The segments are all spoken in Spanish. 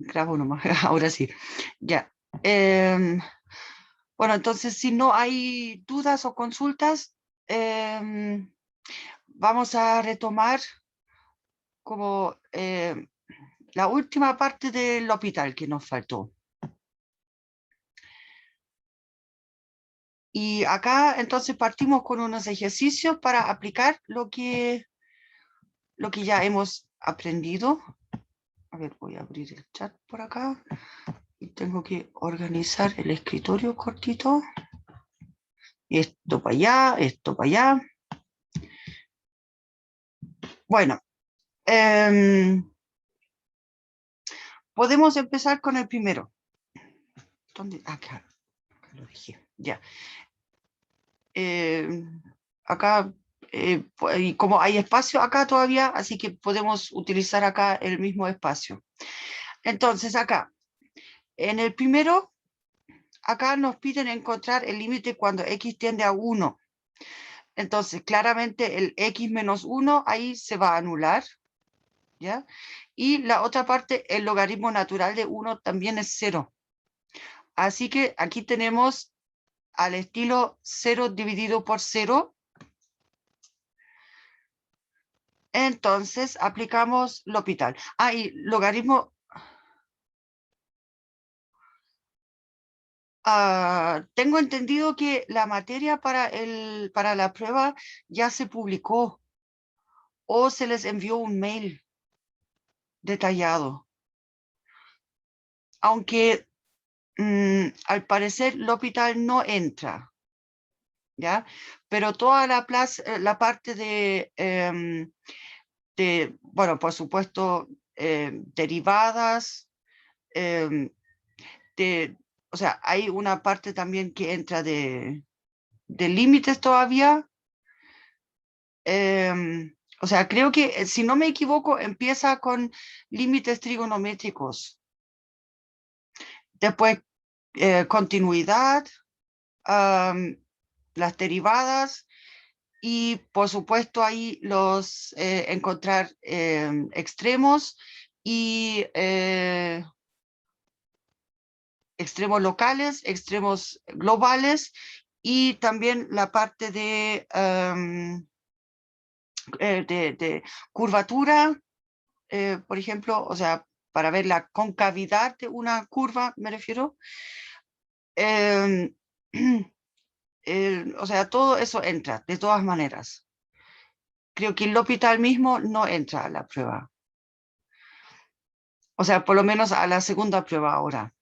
grabo nomás, ahora sí. Ya. Bueno, entonces si no hay dudas o consultas, vamos a retomar como la última parte del hospital que nos faltó. Y acá entonces partimos con unos ejercicios para aplicar lo que ya hemos aprendido. A ver, voy a abrir el chat por acá. Y tengo que organizar el escritorio cortito. Esto para allá, esto para allá. Bueno, podemos empezar con el primero. ¿Dónde? Acá lo dejé. Ya. Acá, y como hay espacio acá todavía, así que podemos utilizar acá el mismo espacio. Entonces, acá, en el primero, acá nos piden encontrar el límite cuando x tiende a 1. Entonces, claramente el x menos 1 ahí se va a anular, ¿ya? Y la otra parte, el logaritmo natural de 1 también es 0. Así que aquí tenemos al estilo 0 dividido por 0. Entonces, aplicamos L'Hopital. Y logaritmo... tengo entendido que la materia para la prueba ya se publicó o se les envió un mail detallado. Aunque al parecer L'Hopital no entra, ¿ya? Pero toda la parte bueno, por supuesto, derivadas, o sea, hay una parte también que entra de límites todavía. O sea, creo que, si no me equivoco, empieza con límites trigonométricos. Después, continuidad, las derivadas y, por supuesto, ahí encontrar extremos y extremos locales, extremos globales y también la parte de curvatura, por ejemplo, o sea, para ver la concavidad de una curva, me refiero. O sea, todo eso entra, de todas maneras. Creo que el L'Hopital mismo no entra a la prueba. O sea, por lo menos a la segunda prueba ahora.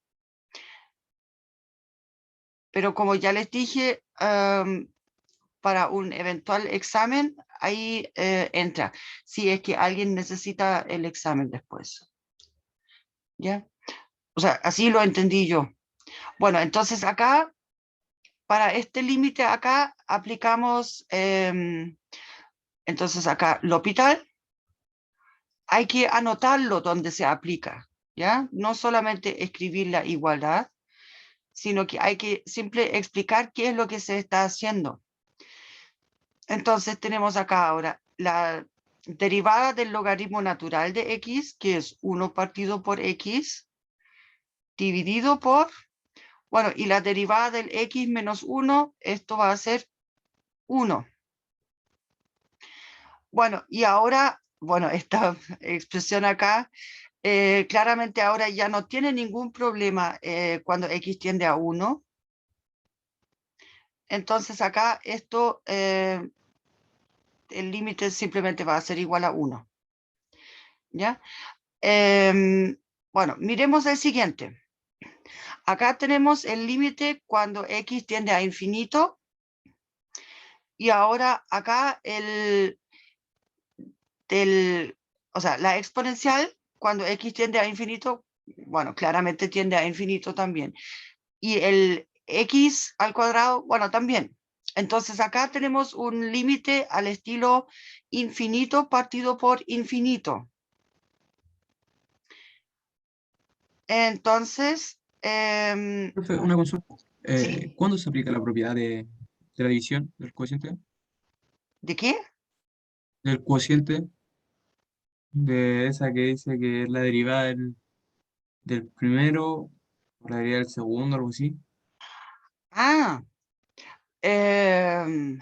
Pero como ya les dije, para un eventual examen, ahí entra, si es que alguien necesita el examen después. ¿Ya? O sea, así lo entendí yo. Bueno, entonces acá, para este límite acá, aplicamos, entonces acá, L'Hopital, hay que anotarlo donde se aplica, ¿ya? No solamente escribir la igualdad, sino que hay que siempre explicar qué es lo que se está haciendo. Entonces tenemos acá ahora la derivada del logaritmo natural de x, que es 1 partido por x, dividido por, bueno, y la derivada del x menos 1, esto va a ser 1. Bueno, y ahora, bueno, esta expresión acá, claramente ahora ya no tiene ningún problema cuando x tiende a 1. Entonces acá esto, el límite simplemente va a ser igual a 1. ¿Ya? Bueno, miremos el siguiente. Acá tenemos el límite cuando x tiende a infinito. Y ahora acá o sea, la exponencial cuando x tiende a infinito, bueno, claramente tiende a infinito también. Y el x al cuadrado, bueno, también. Entonces acá tenemos un límite al estilo infinito partido por infinito. Entonces, Profe, una consulta. ¿sí? ¿Cuándo se aplica la propiedad de la división del cociente? ¿De qué? Del cociente, de esa que dice que es la derivada Del primero, hablaría del segundo, algo así. Ah, em,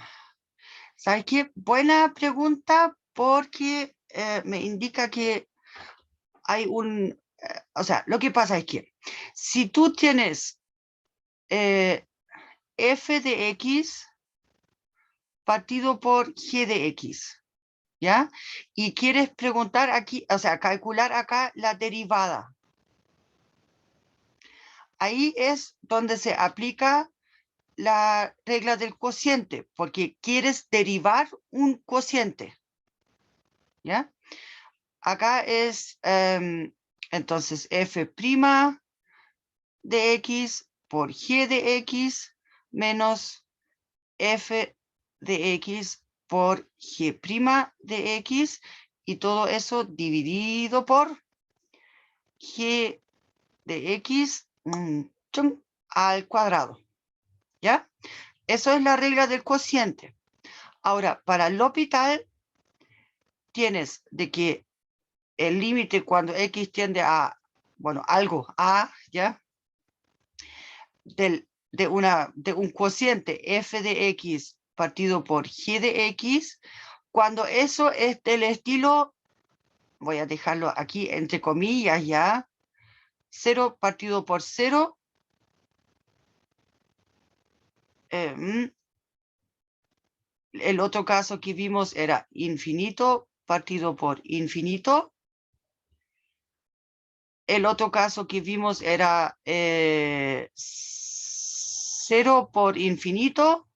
¿sabes qué? Buena pregunta porque me indica que hay o sea, lo que pasa es que si tú tienes f de x partido por g de x, ¿ya? Y quieres preguntar aquí, o sea, calcular acá la derivada. Ahí es donde se aplica la regla del cociente, porque quieres derivar un cociente, ¿ya? Acá es, entonces, f' de x por g de x menos f de x por g' de x, y todo eso dividido por g de x al cuadrado, ¿ya? Eso es la regla del cociente. Ahora, para el L'Hopital tienes de que el límite cuando x tiende a, bueno, algo a, ¿ya? De un cociente f de x partido por g de x, cuando eso es del estilo, voy a dejarlo aquí entre comillas ya, 0 partido por 0, el otro caso que vimos era infinito partido por infinito. El otro caso que vimos era 0 por infinito.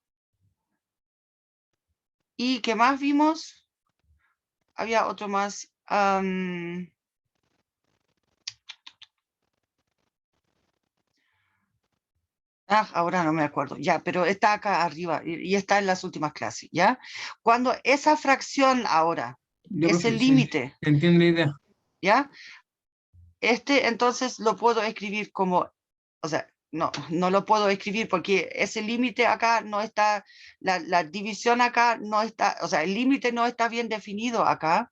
¿Y qué más vimos? Había otro más. Ahora no me acuerdo. Ya, pero está acá arriba y está en las últimas clases, ¿ya? Cuando esa fracción ahora Ya, es profe, el sí, límite, entiendo la idea. ¿ya? Entonces lo puedo escribir como, o sea, no lo puedo escribir porque ese límite acá no está, la división acá no está, o sea, el límite no está bien definido acá.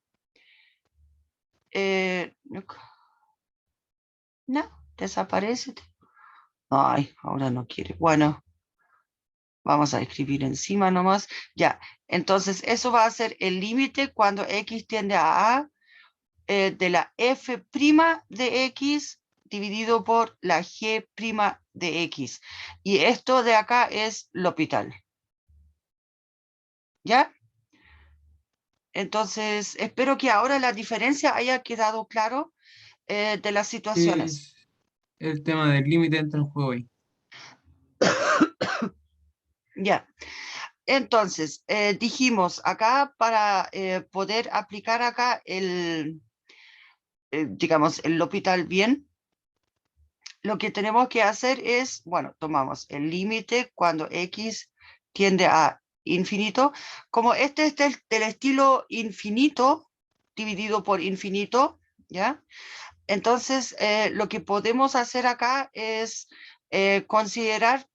No, desaparece. Ay, ahora no quiere. Bueno, vamos a escribir encima nomás. Ya, entonces eso va a ser el límite cuando x tiende a A de la f' de x dividido por la g' de x. Y esto de acá es L'Hopital. ¿Ya? Entonces, espero que ahora la diferencia haya quedado claro de las situaciones. Es el tema del límite entra en juego ahí. Ya. Entonces, dijimos acá para poder aplicar acá digamos, el L'Hopital bien, lo que tenemos que hacer es, bueno, tomamos el límite cuando x tiende a infinito. Como este es del estilo infinito dividido por infinito, ¿ya? Entonces, lo que podemos hacer acá es considerar,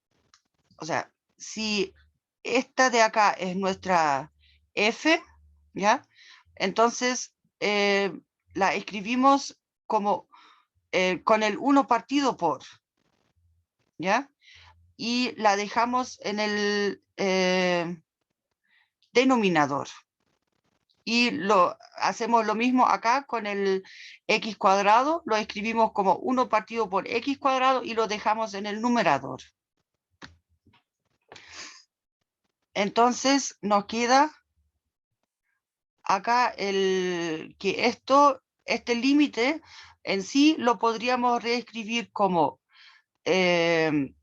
o sea, si esta de acá es nuestra f, ¿ya? Entonces, la escribimos como con el 1 partido por, ¿ya? Y la dejamos en el denominador. Y hacemos lo mismo acá con el x cuadrado, lo escribimos como 1 partido por x cuadrado y lo dejamos en el numerador. Entonces nos queda acá que este límite en sí lo podríamos reescribir como el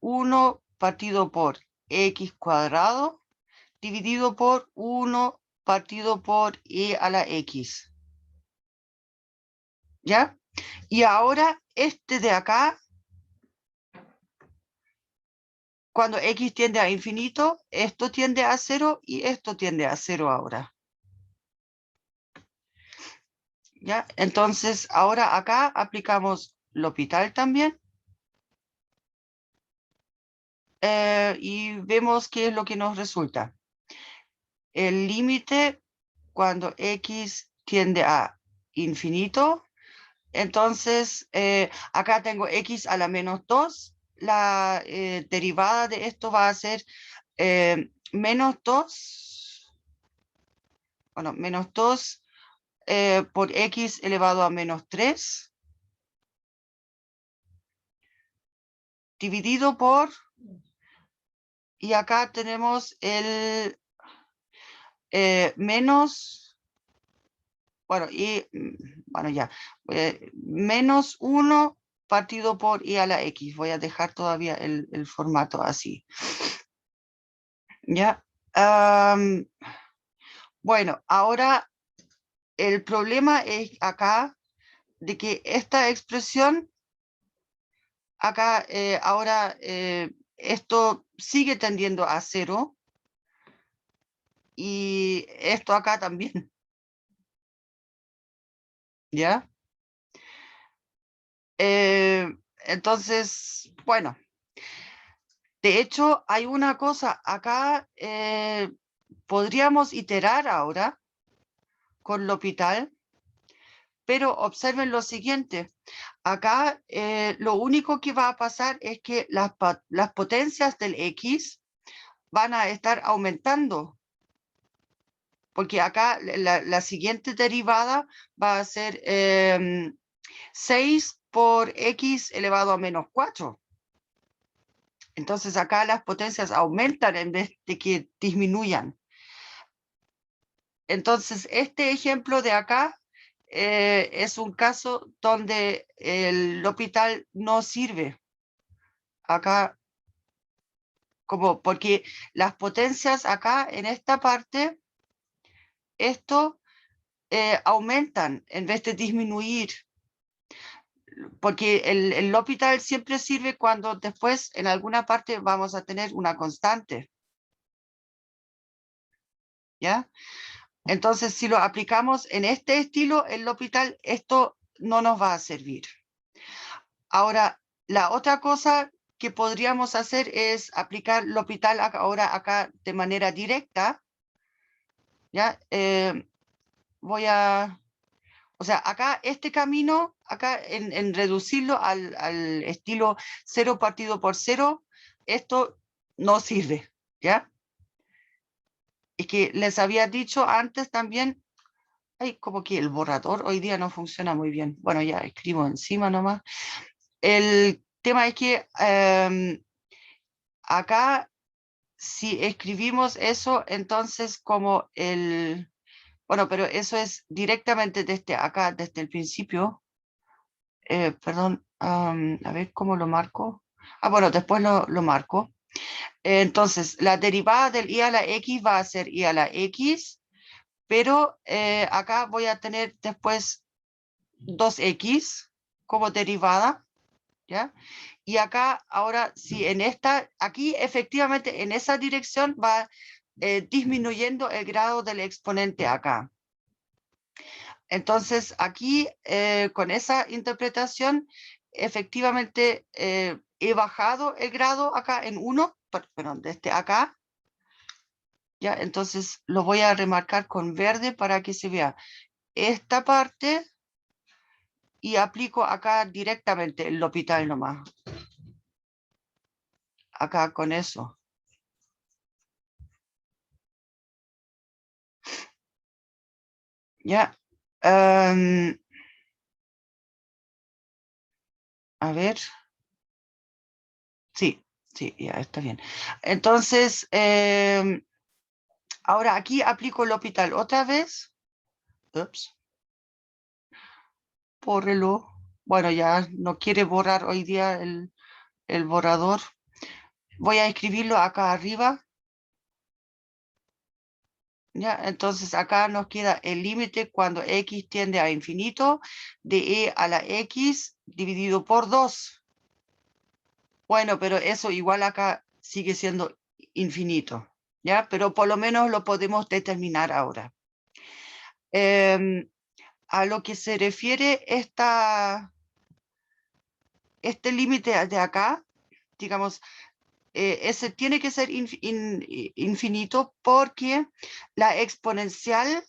1 partido por x cuadrado dividido por 1 partido por e a la x. ¿Ya? Y ahora este de acá, cuando x tiende a infinito, esto tiende a 0 y esto tiende a 0 ahora. ¿Ya? Entonces, ahora acá aplicamos L'Hopital también. Y vemos qué es lo que nos resulta. El límite cuando x tiende a infinito Entonces, acá tengo x a la menos 2. La derivada de esto va a ser menos 2. Bueno, menos 2 por x elevado a menos 3. Dividido por... Y acá tenemos el menos... Bueno, y... Bueno, ya. Menos 1 partido por i a la x. Voy a dejar todavía el formato así. ¿Ya? Bueno, ahora el problema es acá de que esta expresión, acá ahora esto sigue tendiendo a 0 y esto acá también. ¿Ya? Entonces, bueno, de hecho hay una cosa acá, podríamos iterar ahora con L'Hopital, pero observen lo siguiente. Acá lo único que va a pasar es que las potencias del X van a estar aumentando. Porque acá la siguiente derivada va a ser 6 por X elevado a menos 4. Entonces acá las potencias aumentan en vez de que disminuyan. Entonces este ejemplo de acá es un caso donde el L'Hopital no sirve. Acá, como porque las potencias acá en esta parte, esto aumentan en vez de disminuir. Porque el L'Hopital siempre sirve cuando después en alguna parte vamos a tener una constante. ¿Ya? Entonces, si lo aplicamos en este estilo, el L'Hopital, esto no nos va a servir. Ahora, la otra cosa que podríamos hacer es aplicar L'Hopital ahora acá de manera directa. ¿Ya? Voy a... O sea, acá este camino, acá en reducirlo al estilo 0 partido por 0, esto no sirve, ¿ya? Es que les había dicho antes también, ay, como que el borrador hoy día no funciona muy bien. Bueno, ya escribo encima nomás. El tema es que acá, si escribimos eso, entonces como el... Bueno, pero eso es directamente desde acá, desde el principio. Perdón, a ver cómo lo marco. Ah, bueno, después lo marco. Entonces, la derivada del i a la x va a ser i a la x, pero acá voy a tener después 2x como derivada, ¿ya? Y acá, ahora, si en esta, aquí efectivamente en esa dirección va disminuyendo el grado del exponente acá. Entonces, aquí, con esa interpretación, efectivamente he bajado el grado acá en 1, perdón, desde acá. ¿Ya? Entonces, lo voy a remarcar con verde para que se vea esta parte y aplico acá directamente el L'Hopital nomás. Acá con eso. ¿Ya? A ver. Sí, sí, ya está bien. Entonces, ahora aquí aplico el L'Hopital otra vez. Ups. Bórrelo. Bueno, ya no quiere borrar hoy día el borrador. Voy a escribirlo acá arriba. ¿Ya? Entonces acá nos queda el límite cuando x tiende a infinito de e a la x dividido por 2. Bueno, pero eso igual acá sigue siendo infinito, ¿ya? Pero por lo menos lo podemos determinar ahora. A lo que se refiere este límite de acá, digamos, ese tiene que ser infinito porque la exponencial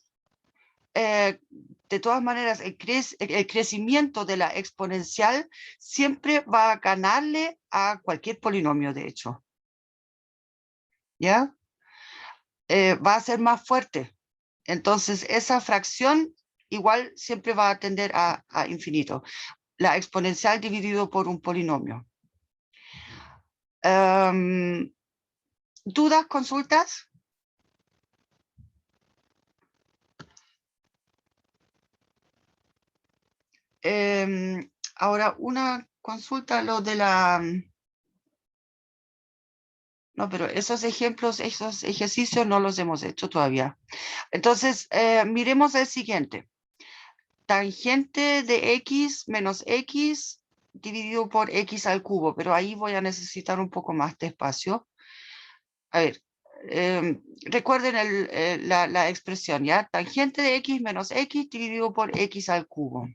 de todas maneras, el crecimiento de la exponencial siempre va a ganarle a cualquier polinomio, de hecho. ¿Ya? Va a ser más fuerte. Entonces, esa fracción igual siempre va a tender a infinito. La exponencial dividido por un polinomio. ¿Dudas, consultas? Ahora, una consulta, lo de la... No, pero esos ejemplos, esos ejercicios no los hemos hecho todavía. Entonces, miremos el siguiente. Tangente de x menos x dividido por x al cubo, pero ahí voy a necesitar un poco más de espacio. A ver, recuerden la expresión, ¿ya? Tangente de x menos x dividido por x al cubo.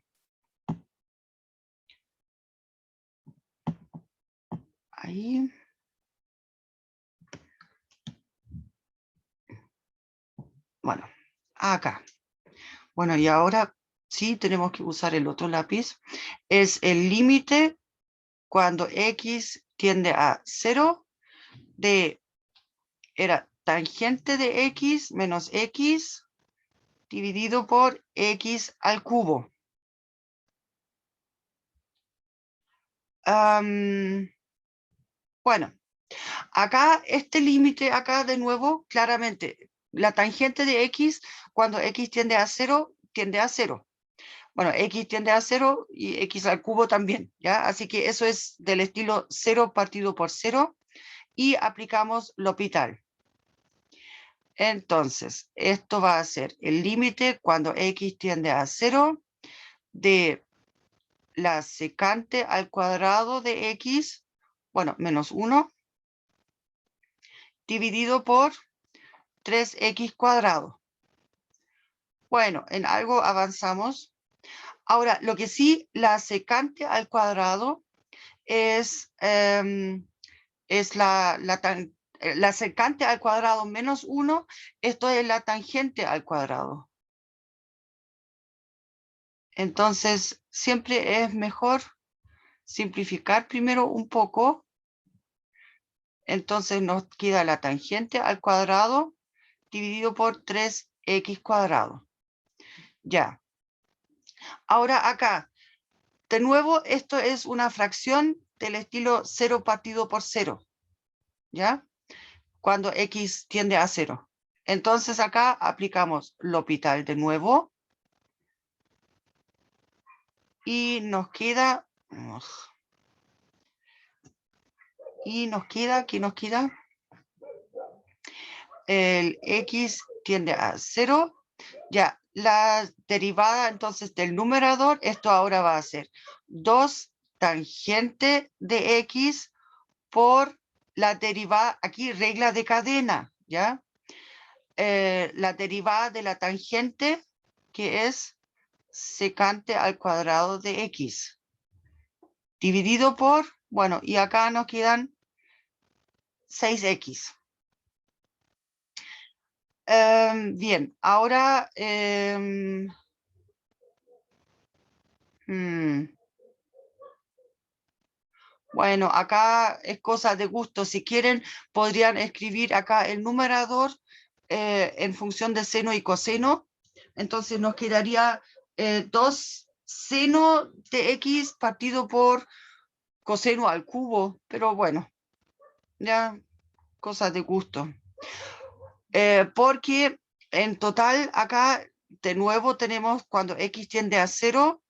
Ahí. Bueno, acá. Bueno, y ahora sí tenemos que usar el otro lápiz. Es el límite cuando x tiende a 0 de, era tangente de x menos x dividido por x al cubo. Bueno, acá este límite, acá de nuevo, claramente, la tangente de x, cuando x tiende a 0, tiende a 0. Bueno, x tiende a 0 y x al cubo también, ¿ya? Así que eso es del estilo 0 partido por 0 y aplicamos L'Hopital. Entonces, esto va a ser el límite cuando x tiende a 0 de la secante al cuadrado de x, bueno, menos 1, dividido por 3x cuadrado. Bueno, en algo avanzamos. Ahora, lo que sí, la secante al cuadrado es la secante al cuadrado menos 1, esto es la tangente al cuadrado. Entonces, siempre es mejor simplificar primero un poco. Entonces nos queda la tangente al cuadrado dividido por 3x cuadrado. Ya. Ahora acá, de nuevo, esto es una fracción del estilo 0 partido por 0. ¿Ya? Cuando x tiende a 0. Entonces acá aplicamos L'Hopital de nuevo. Y nos queda... ¿qué nos queda? El x tiende a 0. Ya, la derivada entonces del numerador, esto ahora va a ser 2 tangente de x por la derivada, aquí regla de cadena, ¿ya? La derivada de la tangente, que es secante al cuadrado de x, dividido por, bueno, y acá nos quedan 6x. Bien, ahora... bueno, acá es cosa de gusto. Si quieren, podrían escribir acá el numerador en función de seno y coseno. Entonces nos quedaría 2 seno de x partido por coseno al cubo. Pero bueno, ya cosa de gusto. Porque en total acá de nuevo tenemos cuando x tiende a 0,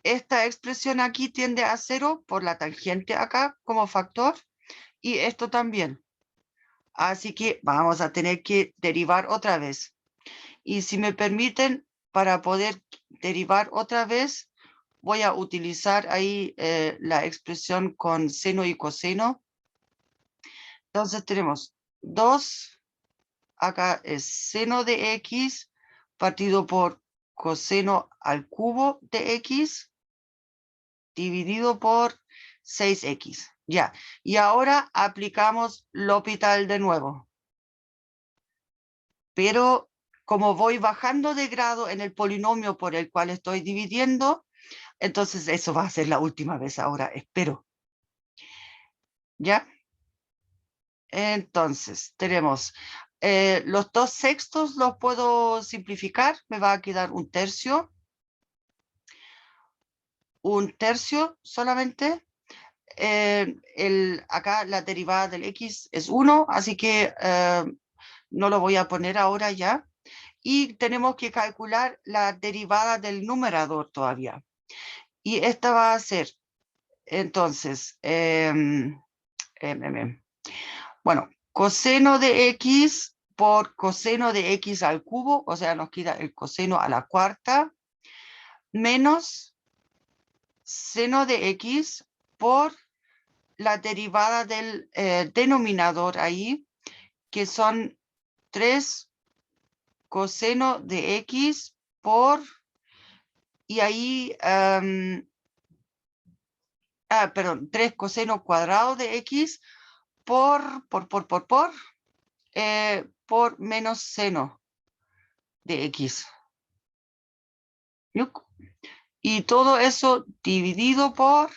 esta expresión aquí tiende a 0 por la tangente acá como factor y esto también. Así que vamos a tener que derivar otra vez. Y si me permiten, para poder derivar otra vez, voy a utilizar ahí la expresión con seno y coseno. Entonces tenemos 2, acá es seno de x partido por coseno al cubo de x dividido por 6x. Ya, y ahora aplicamos L'Hopital de nuevo. Pero como voy bajando de grado en el polinomio por el cual estoy dividiendo, entonces eso va a ser la última vez ahora, espero. ¿Ya? Entonces, tenemos los 2/6 los puedo simplificar, me va a quedar 1/3. 1/3 solamente. Acá la derivada del x es 1, así que no lo voy a poner ahora ya. Y tenemos que calcular la derivada del numerador todavía. Y esta va a ser, entonces, bueno, coseno de x por coseno de x al cubo, o sea, nos queda el coseno a la cuarta, menos seno de x por la derivada del denominador ahí, que son 3 coseno de x por, y ahí, perdón, 3 coseno cuadrado de x por menos seno de x. ¿Yuc? Y todo eso dividido por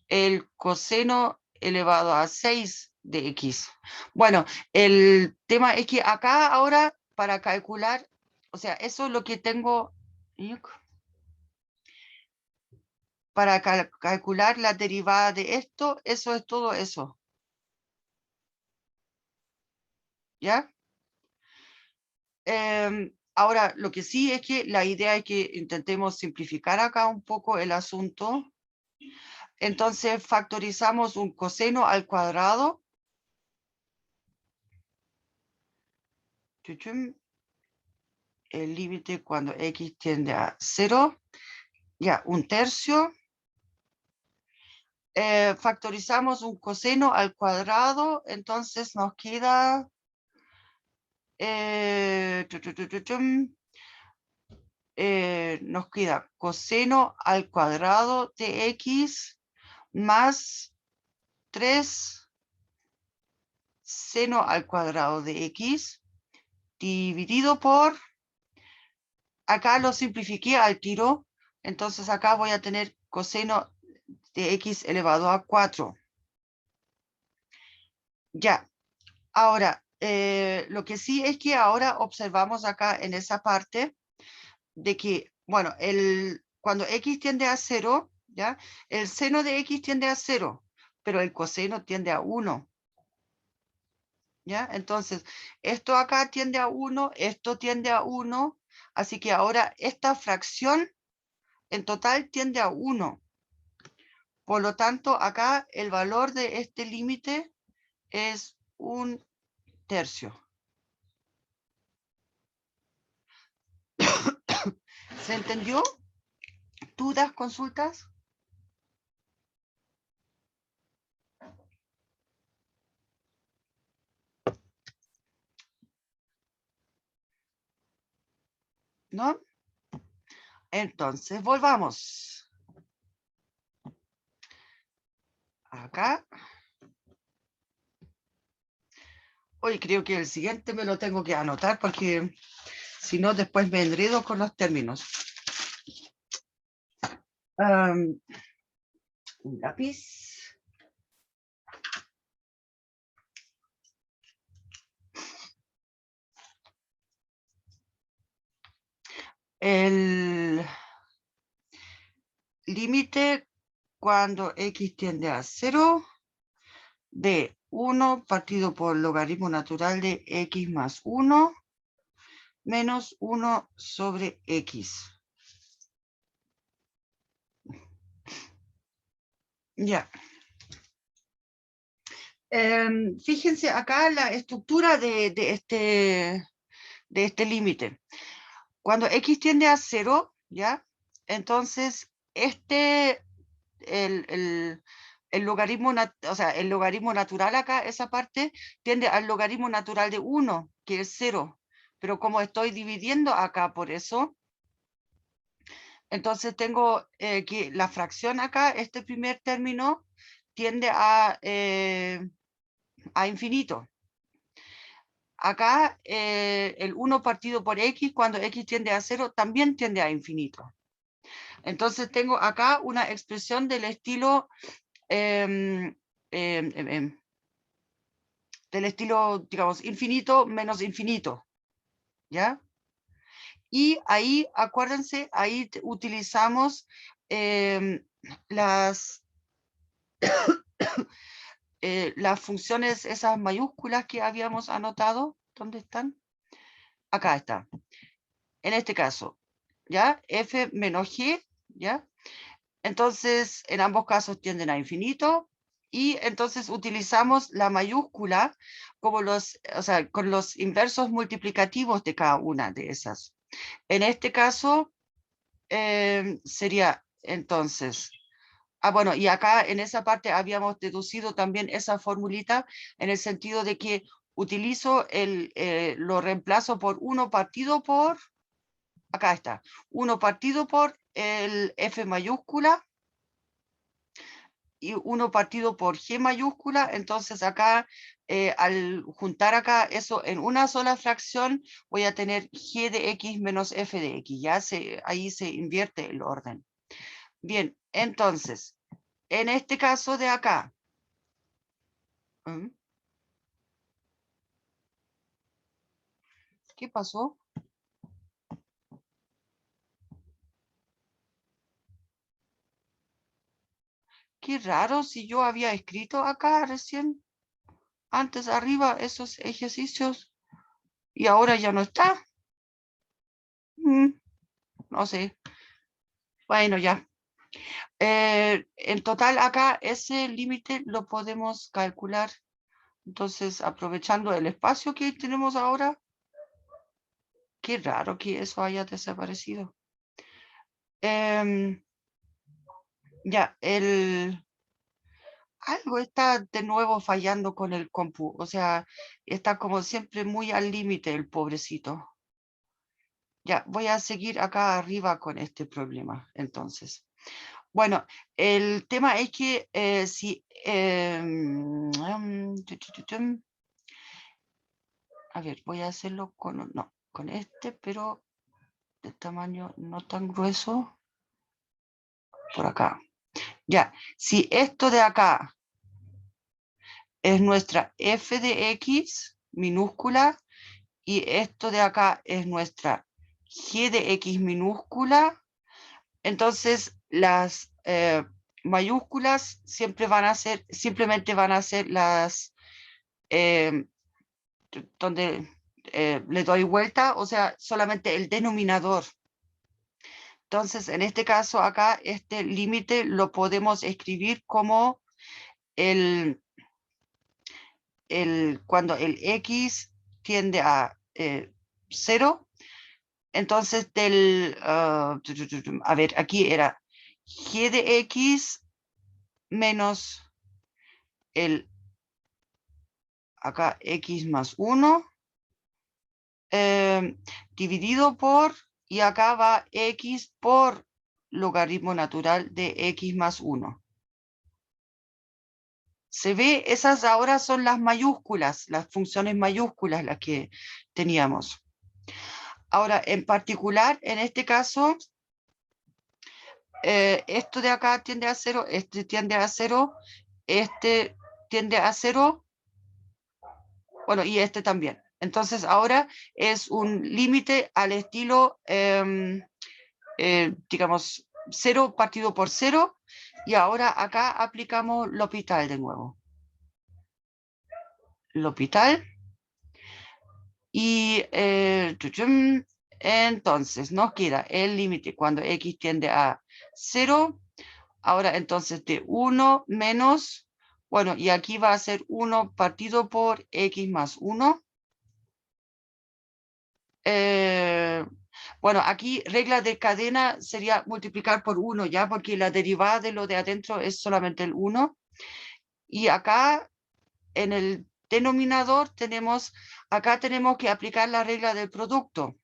el coseno elevado a 6 de x. Bueno, el tema es que acá ahora para calcular, o sea, eso es lo que tengo para calcular la derivada de esto, eso es todo eso. ¿Ya? Ahora, lo que sí es que la idea es que intentemos simplificar acá un poco el asunto. Entonces, factorizamos un coseno al cuadrado. El límite cuando x tiende a 0. Ya, 1/3. Factorizamos un coseno al cuadrado, entonces nos queda nos queda coseno al cuadrado de x más 3 seno al cuadrado de x dividido por, acá lo simplifiqué al tiro, entonces acá voy a tener coseno de x elevado a 4. Ya, ahora, lo que sí es que ahora observamos acá en esa parte de que, bueno, cuando x tiende a 0, ¿ya? El seno de x tiende a 0, pero el coseno tiende a 1. ¿Ya? Entonces, esto acá tiende a 1, esto tiende a 1, así que ahora esta fracción en total tiende a 1. Por lo tanto, acá el valor de este límite es 1/3. ¿Se entendió? ¿Dudas, consultas? ¿No? Entonces, volvamos. Acá. Hoy creo que el siguiente me lo tengo que anotar porque si no, después me enredo con los términos. Un lápiz. El límite cuando x tiende a 0 de 1 partido por logaritmo natural de x más 1 menos 1 sobre x. Ya. Fíjense acá la estructura de este límite. Cuando x tiende a 0, ¿ya? Entonces, el logaritmo, o sea, el logaritmo natural acá, esa parte, tiende al logaritmo natural de 1, que es 0. Pero como estoy dividiendo acá por eso, entonces tengo que la fracción acá, este primer término, tiende a infinito. acá el 1 partido por x, cuando x tiende a 0, también tiende a infinito. Entonces tengo acá una expresión del estilo digamos, infinito menos infinito, ¿ya? Y ahí, acuérdense, ahí utilizamos las funciones, esas mayúsculas que habíamos anotado. ¿Dónde están? Acá está. En este caso, ¿ya? F menos G, ¿ya? Entonces, en ambos casos tienden a infinito. Y entonces utilizamos la mayúscula como con los inversos multiplicativos de cada una de esas. En este caso, sería entonces, bueno, y acá en esa parte habíamos deducido también esa formulita en el sentido de que utilizo lo reemplazo por 1 partido por, acá está, 1 partido por el F mayúscula y 1 partido por G mayúscula. Entonces acá, al juntar acá eso en una sola fracción, voy a tener G de X menos F de X. Ya ahí se invierte el orden. Bien, entonces, en este caso de acá, ¿qué pasó? Qué raro, si yo había escrito acá recién, antes arriba, esos ejercicios, y ahora ya no está. No sé. Bueno, ya. En total acá ese límite lo podemos calcular. Entonces, aprovechando el espacio que tenemos ahora, qué raro que eso haya desaparecido. Ya, algo está de nuevo fallando con el compu. O sea, está como siempre muy al límite el pobrecito. Ya, voy a seguir acá arriba con este problema, entonces. Bueno, el tema es que si... a ver, voy a hacerlo con este, pero de tamaño no tan grueso. Por acá. Ya, si esto de acá es nuestra f de x minúscula y esto de acá es nuestra g de x minúscula, entonces las mayúsculas siempre van a ser, simplemente van a ser las donde le doy vuelta, o sea, solamente el denominador. Entonces, en este caso acá, este límite lo podemos escribir como cuando el x tiende a 0, entonces a ver, aquí era g de x menos acá x más 1, dividido por, y acá va x por logaritmo natural de x más 1. Se ve, esas ahora son las mayúsculas, las funciones mayúsculas las que teníamos. Ahora, en particular, en este caso, esto de acá tiende a 0, este tiende a 0, este tiende a 0, bueno, y este también. Entonces, ahora es un límite al estilo, digamos, 0 partido por 0, y ahora acá aplicamos L'Hopital de nuevo. L'Hopital. Y entonces nos queda el límite cuando x tiende a 0. Ahora entonces de 1 menos, bueno, y aquí va a ser 1 partido por x más 1. Bueno, aquí regla de cadena sería multiplicar por 1 ya, porque la derivada de lo de adentro es solamente el 1. Y acá en el denominador acá tenemos que aplicar la regla del producto.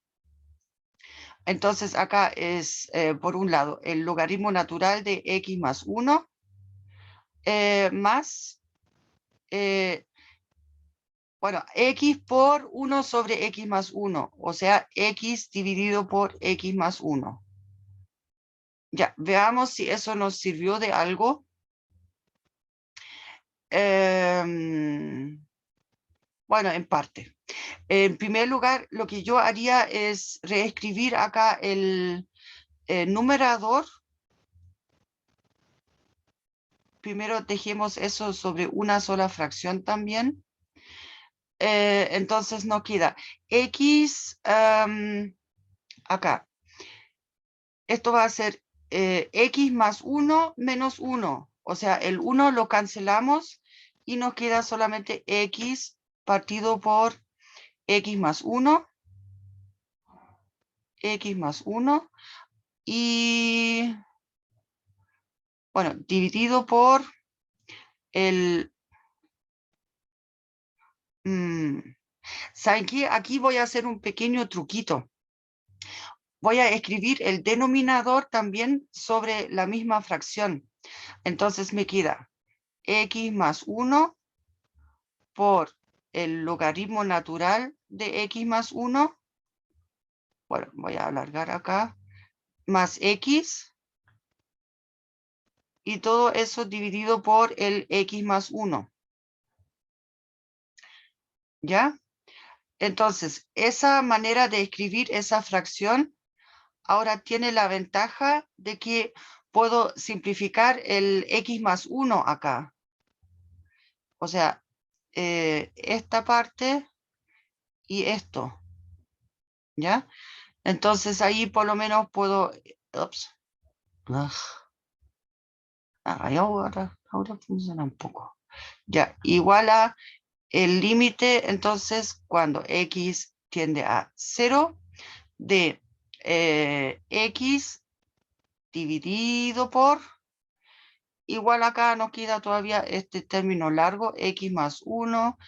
Entonces acá es, por un lado, el logaritmo natural de x más 1 más Bueno, x por 1 sobre x más 1, o sea, x dividido por x más 1. Ya, veamos si eso nos sirvió de algo. Bueno, en parte. En primer lugar, lo que yo haría es reescribir acá el numerador. Primero dejemos eso sobre una sola fracción también. Entonces no queda x acá. Esto va a ser x más 1 menos 1. O sea, el 1 lo cancelamos y nos queda solamente x partido por x más 1. X más 1. Y, bueno, dividido por el... ¿saben qué? Aquí voy a hacer un pequeño truquito. Voy a escribir el denominador también sobre la misma fracción. Entonces me queda x más 1 por el logaritmo natural de x más 1. Bueno, voy a alargar acá. Más x. Y todo eso dividido por el x más 1. ¿Ya? Entonces, esa manera de escribir esa fracción ahora tiene la ventaja de que puedo simplificar el x más 1 acá. O sea, esta parte y esto. ¿Ya? Entonces ahí por lo menos puedo... Ups. Ahora funciona un poco. Ya, igual a el límite, entonces, cuando x tiende a 0, de x dividido por, igual acá nos queda todavía este término largo, x más 1,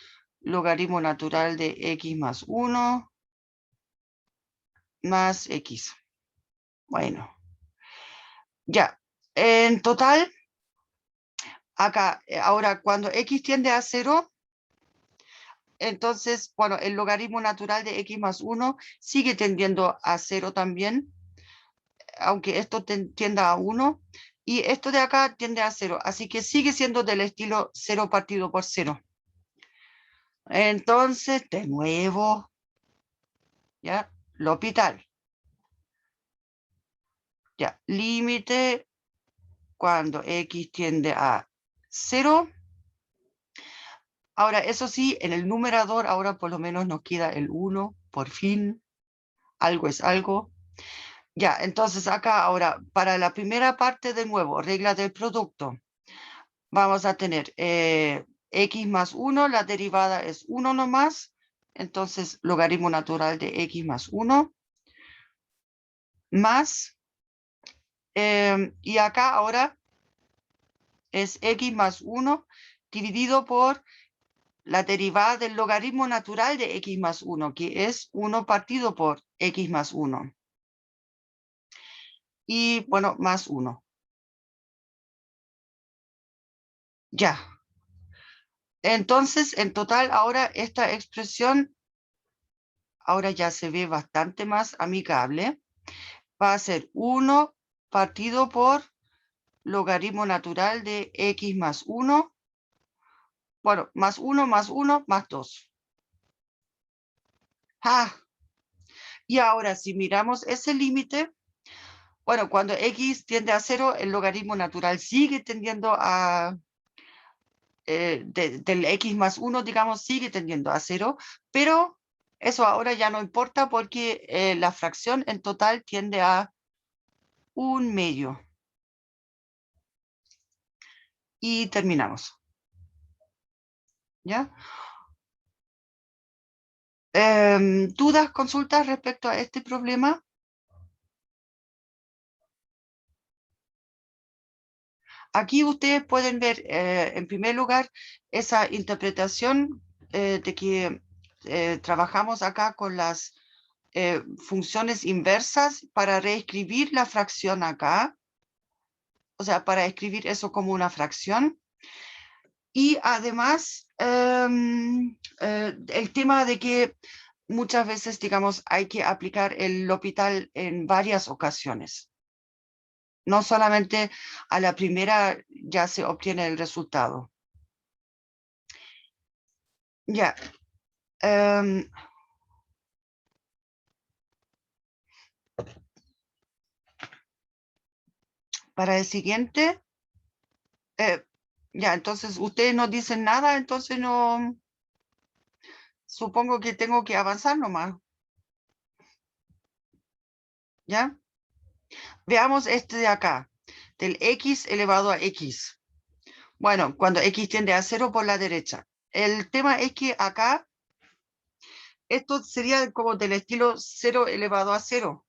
logaritmo natural de x más 1, más x. Bueno, ya, en total, acá, ahora cuando x tiende a 0, entonces, bueno, el logaritmo natural de x más 1 sigue tendiendo a 0 también, aunque esto tienda a 1, y esto de acá tiende a 0, así que sigue siendo del estilo 0 partido por 0. Entonces, de nuevo, ya, L'Hopital. Ya, límite cuando x tiende a 0. Ahora, eso sí, en el numerador ahora por lo menos nos queda el 1, por fin. Algo es algo. Ya, entonces acá ahora, para la primera parte de nuevo, regla del producto, vamos a tener x más 1, la derivada es 1 nomás, entonces logaritmo natural de x más 1, más, y acá ahora es x más 1 dividido por la derivada del logaritmo natural de x más 1, que es 1 partido por x más 1. Y bueno, más 1. Ya. Entonces, en total, ahora esta expresión, ahora ya se ve bastante más amigable. Va a ser 1 partido por logaritmo natural de x más 1. Bueno, más 1, más 1, más 2. Ah, y ahora, si miramos ese límite, bueno, cuando x tiende a 0, el logaritmo natural sigue tendiendo a... del x más 1, digamos, sigue tendiendo a 0, pero eso ahora ya no importa porque la fracción en total tiende a 1/2. Y terminamos. ¿Ya? ¿Dudas, consultas respecto a este problema? Aquí ustedes pueden ver, en primer lugar, esa interpretación de que trabajamos acá con las funciones inversas para reescribir la fracción acá. O sea, para escribir eso como una fracción. Y además, el tema de que muchas veces, digamos, hay que aplicar el L'Hopital en varias ocasiones. No solamente a la primera ya se obtiene el resultado. Ya. Para el siguiente, ya, entonces ustedes no dicen nada, entonces no, supongo que tengo que avanzar nomás. ¿Ya? Veamos este de acá, del x elevado a x. Bueno, cuando x tiende a 0 por la derecha. El tema es que acá, esto sería como del estilo 0 elevado a 0.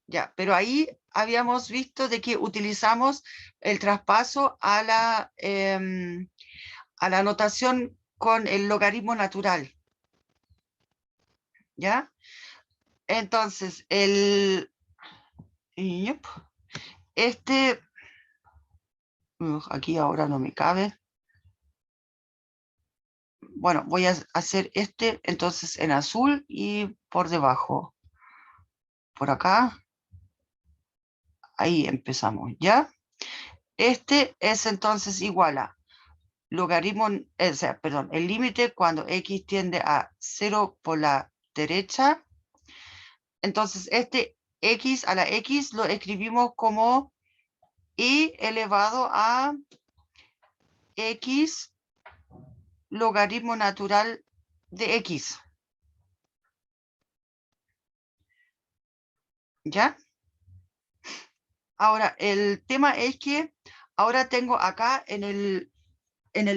Ya, pero ahí habíamos visto de que utilizamos el traspaso a la notación con el logaritmo natural. ¿Ya? Entonces, aquí ahora no me cabe. Bueno, voy a hacer este entonces en azul y por debajo. Por acá. Ahí empezamos, ¿ya? Este es entonces igual a logaritmo, o sea, perdón, el límite cuando x tiende a 0 por la derecha. Entonces, este x a la x lo escribimos como y elevado a x logaritmo natural de x. ¿Ya? Ahora, el tema es que ahora tengo acá en el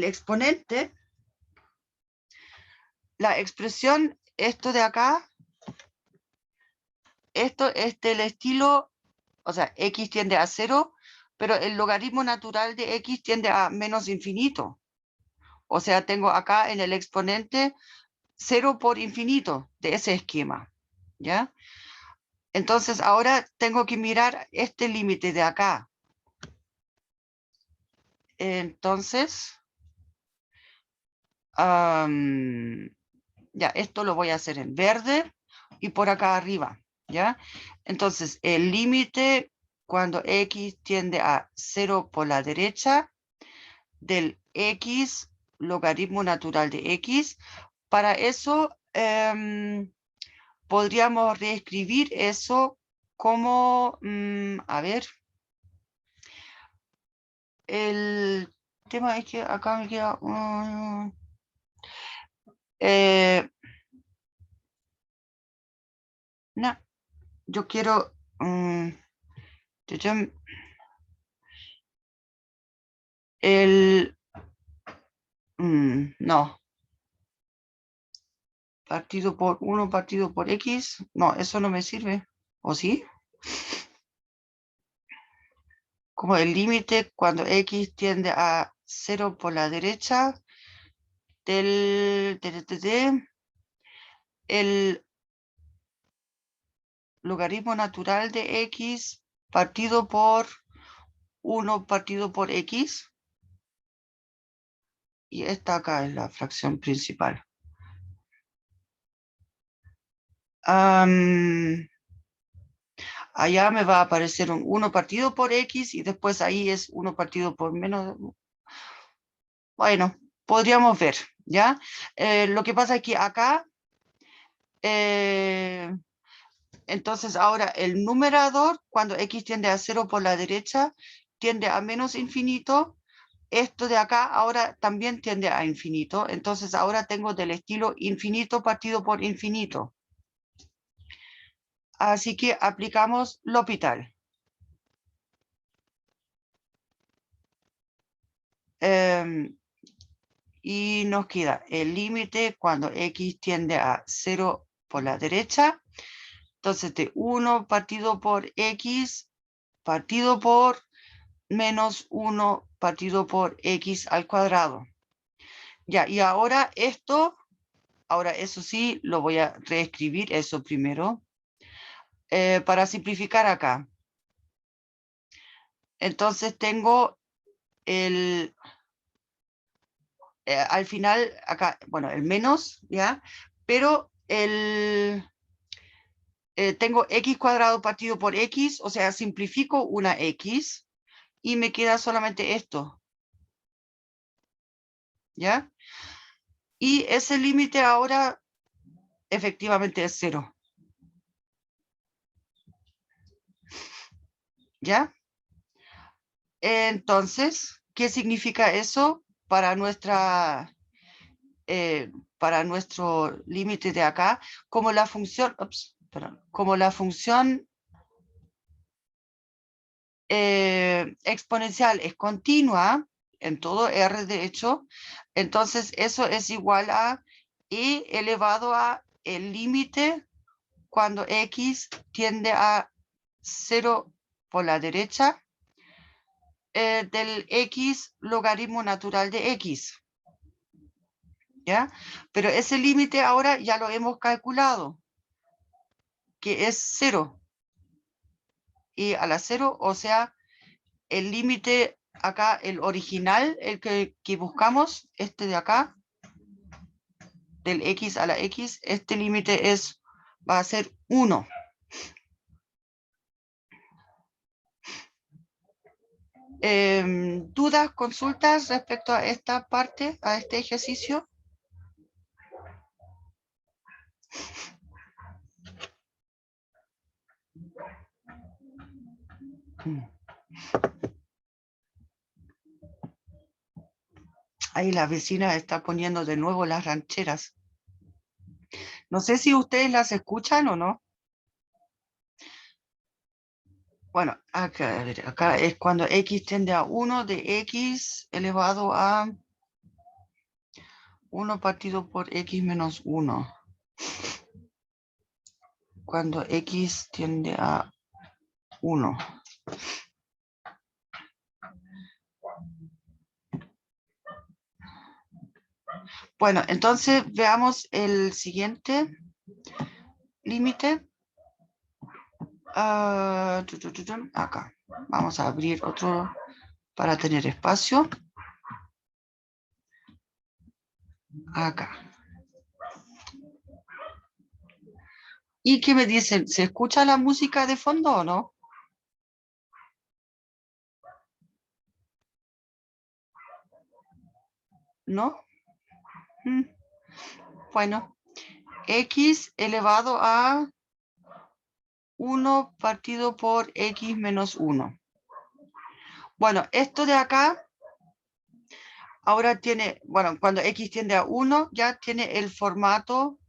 exponente la expresión, esto de acá, esto es del estilo, o sea, x tiende a 0, pero el logaritmo natural de x tiende a menos infinito. O sea, tengo acá en el exponente 0 por infinito de ese esquema, ¿ya? Entonces ahora tengo que mirar este límite de acá. Entonces, ya, esto lo voy a hacer en verde y por acá arriba, ¿ya? Entonces, el límite cuando x tiende a 0 por la derecha del x logaritmo natural de x. Para eso, podríamos reescribir eso como, a ver, el tema es que acá me queda... no, yo quiero... el... no. Partido por 1 partido por x. No, eso no me sirve. ¿O sí? Como el límite cuando x tiende a 0 por la derecha del el logaritmo natural de x partido por 1 partido por x. Y esta acá es la fracción principal. Allá me va a aparecer un 1 partido por x y después ahí es 1 partido por menos. Bueno, podríamos ver, ¿ya? Lo que pasa es que acá, entonces ahora el numerador, cuando x tiende a 0 por la derecha, tiende a menos infinito. Esto de acá ahora también tiende a infinito. Entonces ahora tengo del estilo infinito partido por infinito. Así que aplicamos L'Hopital. Y nos queda el límite cuando x tiende a 0 por la derecha. Entonces de 1 partido por x partido por menos 1 partido por x al cuadrado. Ya, y ahora esto, ahora eso sí, lo voy a reescribir eso primero, para simplificar acá. Entonces tengo el al final, acá, bueno, el menos, ¿ya? Pero tengo x cuadrado partido por x, o sea, simplifico una x y me queda solamente esto, ¿ya? Y ese límite ahora efectivamente es 0, ¿ya? Entonces, ¿qué significa eso para para nuestro límite de acá? Como la función, como la función exponencial es continua en todo R de hecho, entonces eso es igual a e elevado a el límite cuando x tiende a 0 por la derecha del x logaritmo natural de x, ¿ya? Pero ese límite ahora ya lo hemos calculado, que es 0, y a la 0, o sea, el límite acá, el original, el que buscamos, este de acá, del x a la x, este límite va a ser 1. ¿Dudas, consultas respecto a esta parte, a este ejercicio? Ahí la vecina está poniendo de nuevo las rancheras. No sé si ustedes las escuchan o no. Bueno, acá, a ver, acá es cuando x tiende a 1 de x elevado a 1 partido por x menos 1. Cuando x tiende a 1. Bueno, entonces veamos el siguiente límite. Acá. Vamos a abrir otro para tener espacio. Acá. ¿Y qué me dicen? ¿Se escucha la música de fondo o no? ¿No? Bueno, x elevado a 1 partido por x menos 1. Bueno, esto de acá ahora tiene, bueno, cuando x tiende a 1 ya tiene el formato,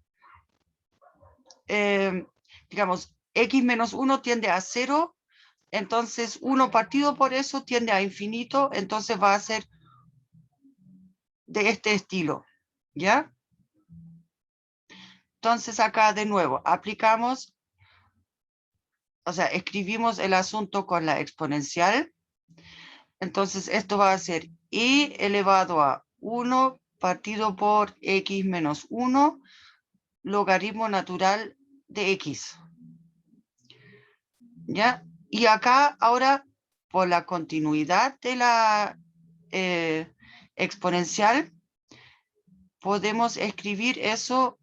digamos, x menos 1 tiende a 0, entonces 1 partido por eso tiende a infinito, entonces va a ser de este estilo, ¿ya? Entonces acá de nuevo aplicamos, o sea, escribimos el asunto con la exponencial. Entonces esto va a ser y elevado a 1 partido por x menos 1 logaritmo natural de x. ¿Ya? Y acá ahora, por la continuidad de la exponencial, podemos escribir eso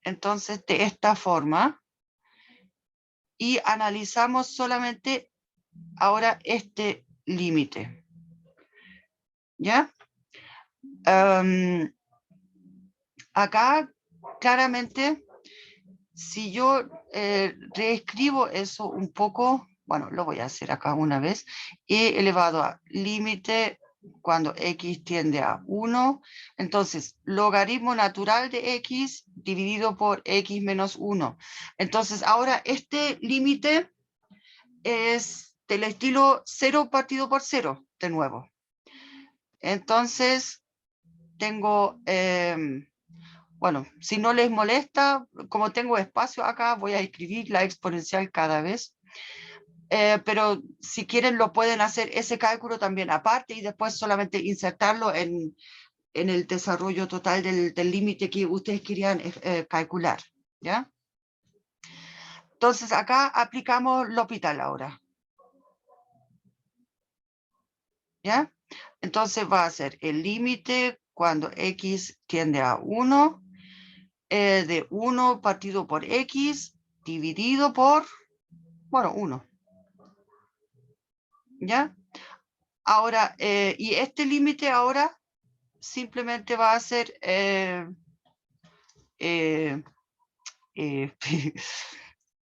entonces de esta forma y analizamos solamente ahora este límite. ¿Ya? Acá claramente, si yo reescribo eso un poco, bueno, lo voy a hacer acá una vez, e elevado a límite cuando x tiende a 1, entonces logaritmo natural de x dividido por x menos 1. Entonces ahora este límite es del estilo 0 partido por 0, de nuevo. Entonces tengo... bueno, si no les molesta, como tengo espacio acá, voy a escribir la exponencial cada vez. Pero si quieren lo pueden hacer ese cálculo también aparte y después solamente insertarlo en el desarrollo total del límite que ustedes querían calcular, ¿ya? Entonces acá aplicamos L'Hopital ahora, ¿ya? Entonces va a ser el límite cuando x tiende a 1, de 1 partido por x dividido por, bueno, 1. ¿Ya? Ahora, y este límite ahora simplemente va a ser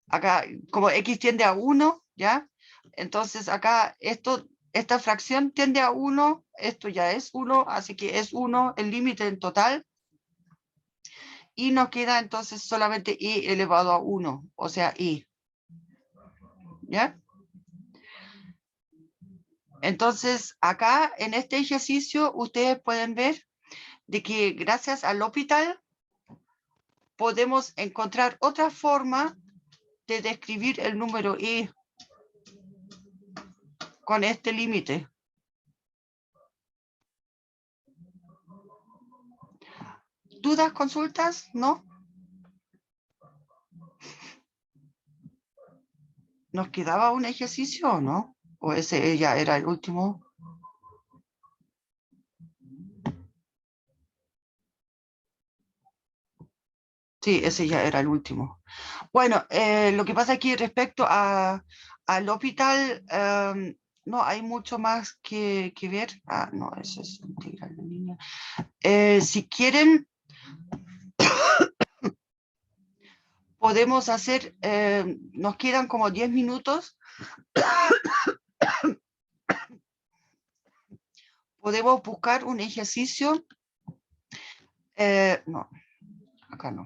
acá, como x tiende a 1, ¿ya? Entonces acá esta fracción tiende a 1, esto ya es 1, así que es 1 el límite en total. Y nos queda entonces solamente y elevado a 1, o sea, y. ¿Ya? Entonces, acá en este ejercicio ustedes pueden ver de que gracias al L'Hopital podemos encontrar otra forma de describir el número i con este límite. ¿Dudas, consultas? ¿No? ¿Nos quedaba un ejercicio o no? ¿O ese ya era el último? Sí, ese ya era el último. Bueno, lo que pasa aquí respecto al L'Hopital, no hay mucho más que ver. Ah, no, eso es integral de línea. Si quieren, podemos hacer, nos quedan como 10 minutos. Podemos buscar un ejercicio. No, acá no.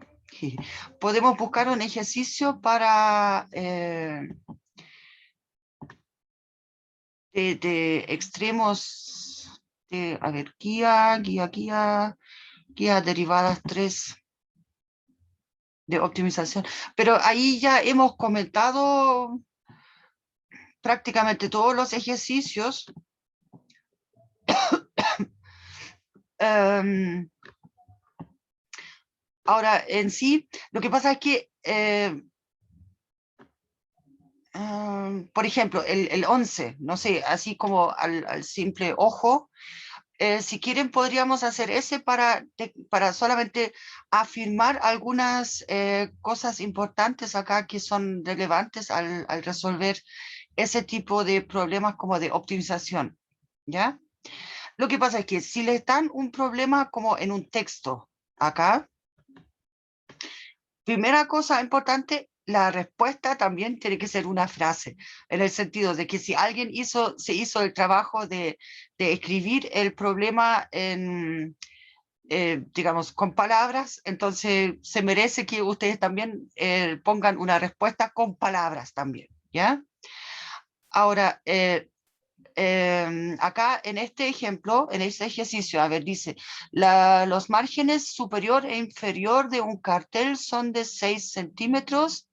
Podemos buscar un ejercicio para de extremos, a ver, guía derivadas 3 de optimización. Pero ahí ya hemos comentado prácticamente todos los ejercicios. Ahora, en sí, lo que pasa es que, por ejemplo, el 11, no sé, así como al simple ojo, si quieren podríamos hacer ese para solamente afirmar algunas cosas importantes acá que son relevantes al resolver ese tipo de problemas como de optimización, ¿ya? Lo que pasa es que si les dan un problema como en un texto acá, primera cosa importante, la respuesta también tiene que ser una frase, en el sentido de que si alguien se hizo el trabajo de escribir el problema en, digamos, con palabras, entonces se merece que ustedes también pongan una respuesta con palabras también, ¿ya? Ahora, acá en este ejemplo, en este ejercicio, a ver, dice, los márgenes superior e inferior de un cartel son de 6 centímetros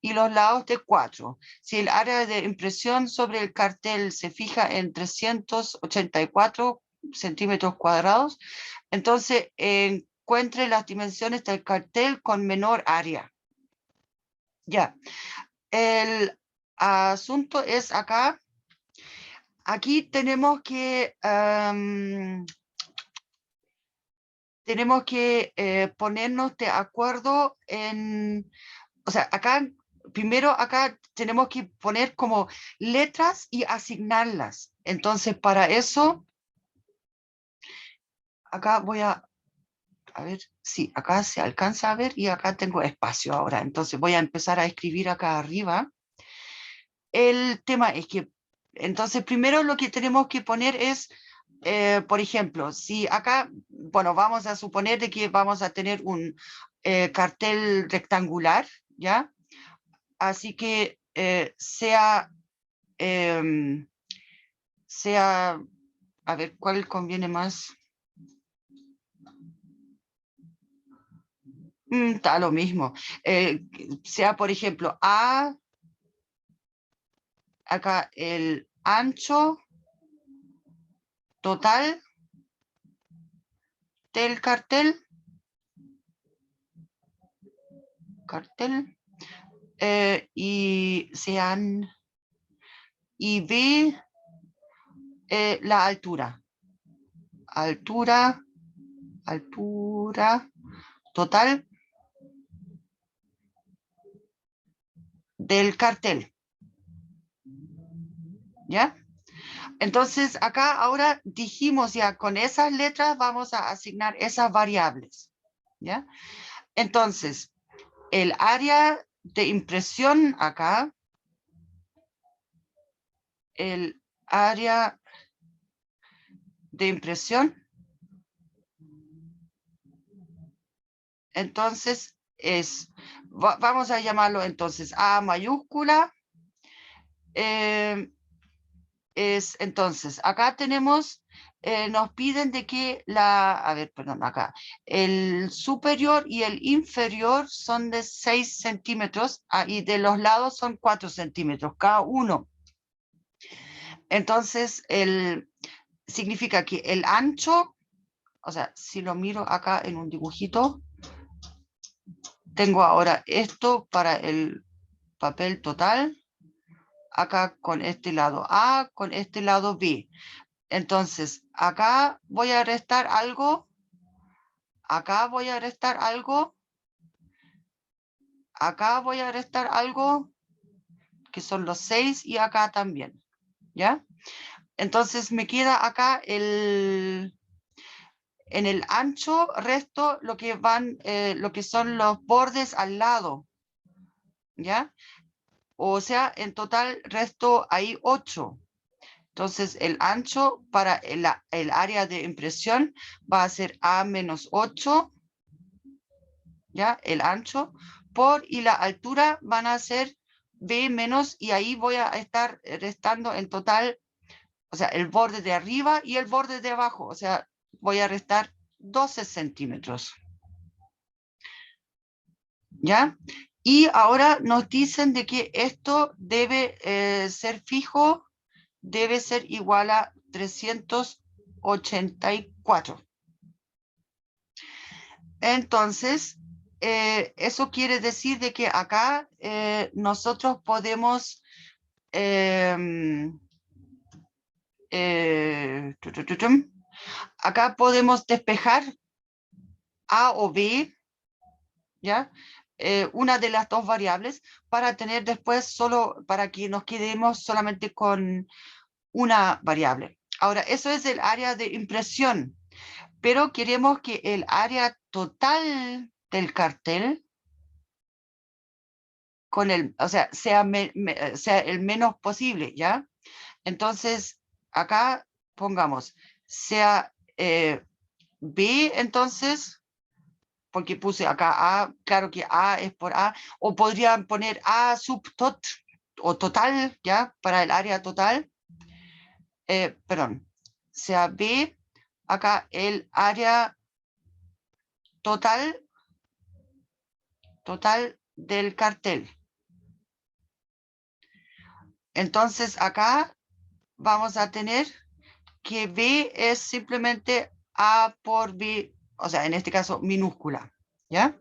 y los lados de 4. Si el área de impresión sobre el cartel se fija en 384 centímetros cuadrados, entonces encuentre las dimensiones del cartel con menor área. Ya, el asunto es acá. Aquí tenemos que ponernos de acuerdo en, o sea, acá, primero acá tenemos que poner como letras y asignarlas. Entonces, para eso, acá voy a ver, sí, acá se alcanza a ver y acá tengo espacio ahora. Entonces voy a empezar a escribir acá arriba. El tema es que, entonces, primero lo que tenemos que poner es, por ejemplo, si acá, bueno, vamos a suponer de que vamos a tener un cartel rectangular, ¿ya? Así que a ver, ¿cuál conviene más? Está lo mismo. Sea, por ejemplo, acá el ancho total del cartel, y sean, y B, la altura altura total del cartel. ¿Ya? Entonces, acá ahora dijimos ya, con esas letras vamos a asignar esas variables. ¿Ya? Entonces, el área de impresión acá, el área de impresión, entonces vamos a llamarlo entonces A mayúscula, es entonces, acá tenemos, nos piden de que acá, el superior y el inferior son de 6 centímetros y de los lados son 4 centímetros cada uno. Entonces, significa que el ancho, o sea, si lo miro acá en un dibujito, tengo ahora esto para el papel total, acá con este lado A, con este lado B. Entonces, acá voy a restar algo, acá voy a restar algo, acá voy a restar algo, que son los 6, y acá también, ¿ya? Entonces me queda acá en el ancho resto lo que lo que son los bordes al lado, ¿ya? O sea, en total resto ahí 8. Entonces, el ancho para el área de impresión va a ser A menos 8, ¿ya? El ancho, y la altura van a ser B menos, y ahí voy a estar restando en total, o sea, el borde de arriba y el borde de abajo, o sea, voy a restar 12 centímetros, ¿ya? Y ahora nos dicen de que esto debe ser fijo, debe ser igual a 384. Entonces, eso quiere decir de que acá nosotros podemos acá podemos despejar A o B, ¿ya? Una de las dos variables para tener después para que nos quedemos solamente con una variable. Ahora, eso es el área de impresión, pero queremos que el área total del cartel o sea, sea el menos posible, ¿ya? Entonces, acá pongamos, sea B, entonces, porque puse acá A, claro que A es por A, o podrían poner A subtot o total, ¿ya? Para el área total, perdón, sea B, acá el área total del cartel. Entonces acá vamos a tener que B es simplemente A por B, o sea, en este caso minúscula, ¿ya?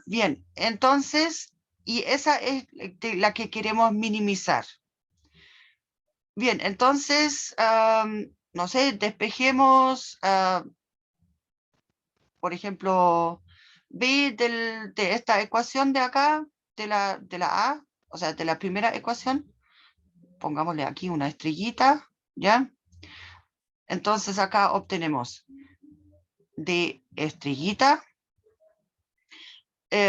Bien, entonces, y esa es la que queremos minimizar. Bien, entonces, no sé, despejemos, por ejemplo, B de esta ecuación de acá, de la A, o sea, de la primera ecuación, pongámosle aquí una estrellita, ¿ya? Entonces acá obtenemos de estrellita,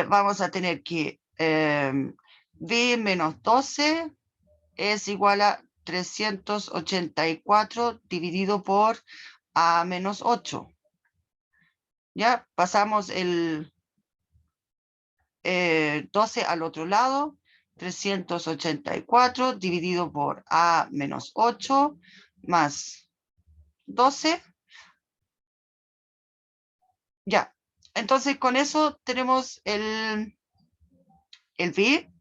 vamos a tener que B menos 12 es igual a 384 dividido por A menos 8. Ya pasamos el 12 al otro lado, 384 dividido por A menos 8 más 12. Ya, entonces con eso tenemos el B.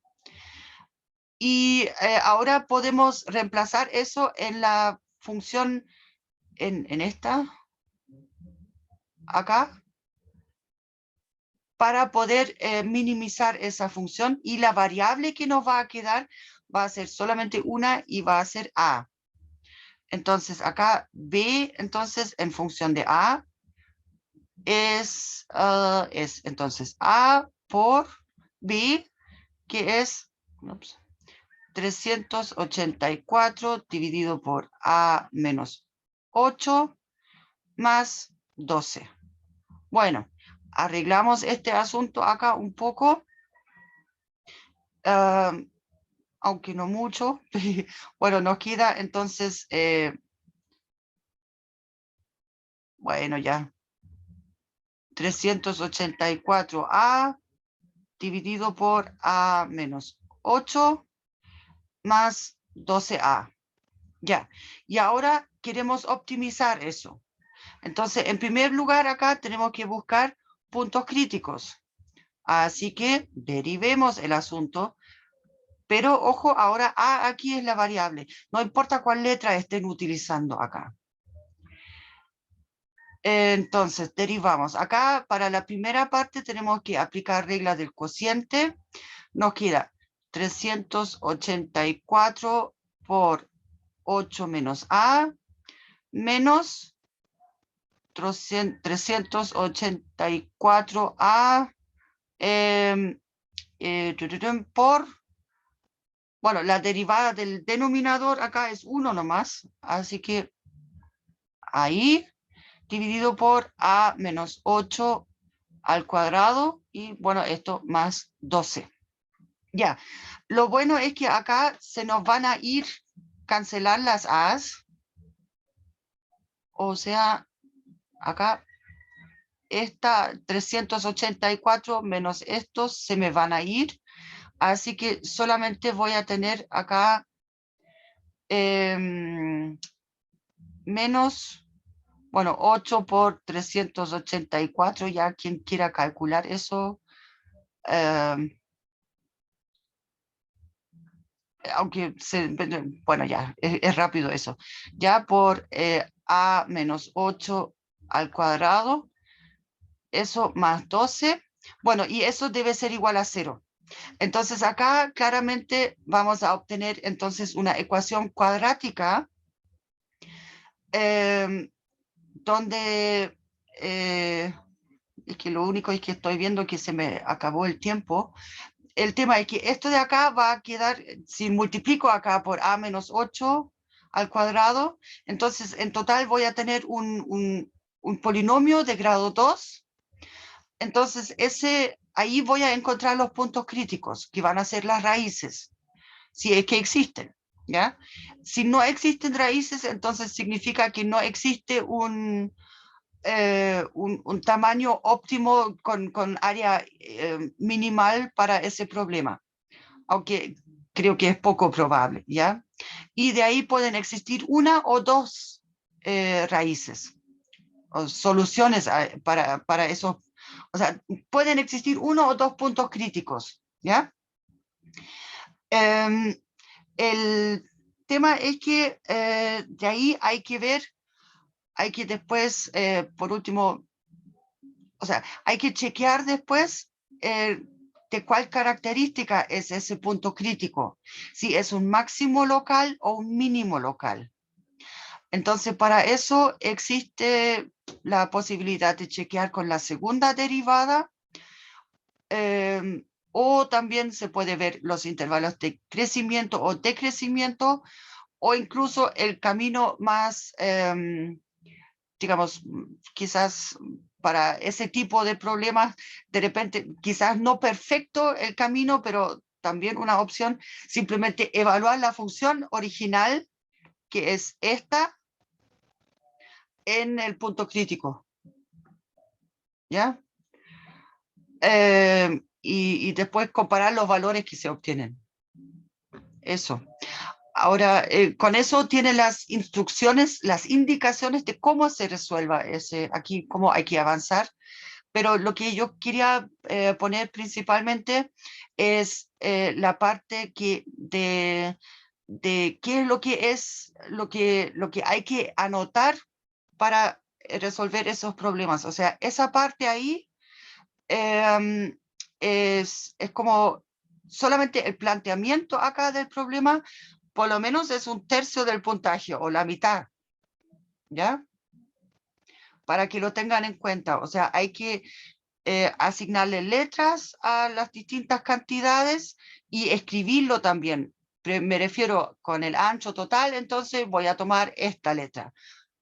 Y ahora podemos reemplazar eso en la función, en esta, acá, para poder minimizar esa función, y la variable que nos va a quedar va a ser solamente una y va a ser A. Entonces acá B, entonces en función de A, es entonces A por B, que es ups, 384 dividido por A menos 8 más 12. Bueno, arreglamos este asunto acá un poco, aunque no mucho. Bueno, nos queda entonces, bueno, ya, 384A dividido por A menos 8 más 12A. Ya, y ahora queremos optimizar eso. Entonces, en primer lugar, acá tenemos que buscar puntos críticos. Así que derivemos el asunto, pero ojo, ahora A aquí es la variable. No importa cuál letra estén utilizando acá. Entonces, derivamos. Acá, para la primera parte, tenemos que aplicar regla del cociente. Nos queda 384 por 8 menos A, menos 384A por, bueno, la derivada del denominador acá es 1 nomás, así que ahí dividido por A menos 8 al cuadrado, y bueno, esto más 12. Ya, lo bueno es que acá se nos van a ir cancelar las A's, o sea, acá esta 384 menos estos se me van a ir, así que solamente voy a tener acá menos, bueno, 8 por 384, ya quien quiera calcular eso, aunque, bueno, ya, es rápido eso, ya por A menos 8 al cuadrado, eso más 12, bueno, y eso debe ser igual a 0. Entonces acá claramente vamos a obtener entonces una ecuación cuadrática donde es que lo único es que estoy viendo que se me acabó el tiempo. El tema es que esto de acá va a quedar, si multiplico acá por A menos 8 al cuadrado, entonces en total voy a tener un polinomio de grado 2. Entonces ahí voy a encontrar los puntos críticos, que van a ser las raíces, si es que existen, ¿ya? Si no existen raíces, entonces significa que no existe un tamaño óptimo con área minimal para ese problema, aunque creo que es poco probable, ¿ya? Y de ahí pueden existir una o dos raíces o soluciones para eso. O sea, pueden existir uno o dos puntos críticos, ¿ya? El tema es que de ahí hay que ver, hay que después, por último, o sea, hay que chequear después de cuál característica es ese punto crítico, si es un máximo local o un mínimo local. Entonces, para eso existe la posibilidad de chequear con la segunda derivada, o también se puede ver los intervalos de crecimiento o decrecimiento, o incluso el camino más, digamos, quizás para ese tipo de problemas, de repente, quizás no perfecto el camino, pero también una opción, simplemente evaluar la función original, que es esta, en el punto crítico, ¿ya? Y después comparar los valores que se obtienen. Eso. Ahora, con eso tiene las instrucciones, las indicaciones de cómo se resuelva aquí, cómo hay que avanzar. Pero lo que yo quería poner principalmente es la parte de qué es lo que hay que anotar para resolver esos problemas. O sea, esa parte ahí es como solamente el planteamiento acá del problema, por lo menos es un tercio del puntaje o la mitad, ¿ya? Para que lo tengan en cuenta. O sea, hay que asignarle letras a las distintas cantidades y escribirlo también. Me refiero con el ancho total, entonces voy a tomar esta letra.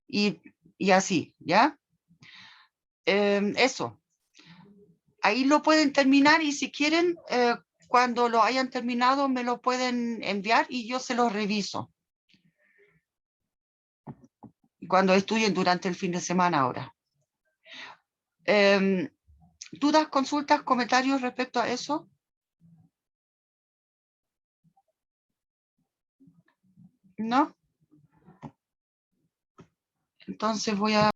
Y así, ¿ya? Eso. Ahí lo pueden terminar y si quieren, cuando lo hayan terminado, me lo pueden enviar y yo se lo reviso. Cuando estudien durante el fin de semana ahora. ¿Dudas, consultas, comentarios respecto a eso? ¿No? Entonces voy a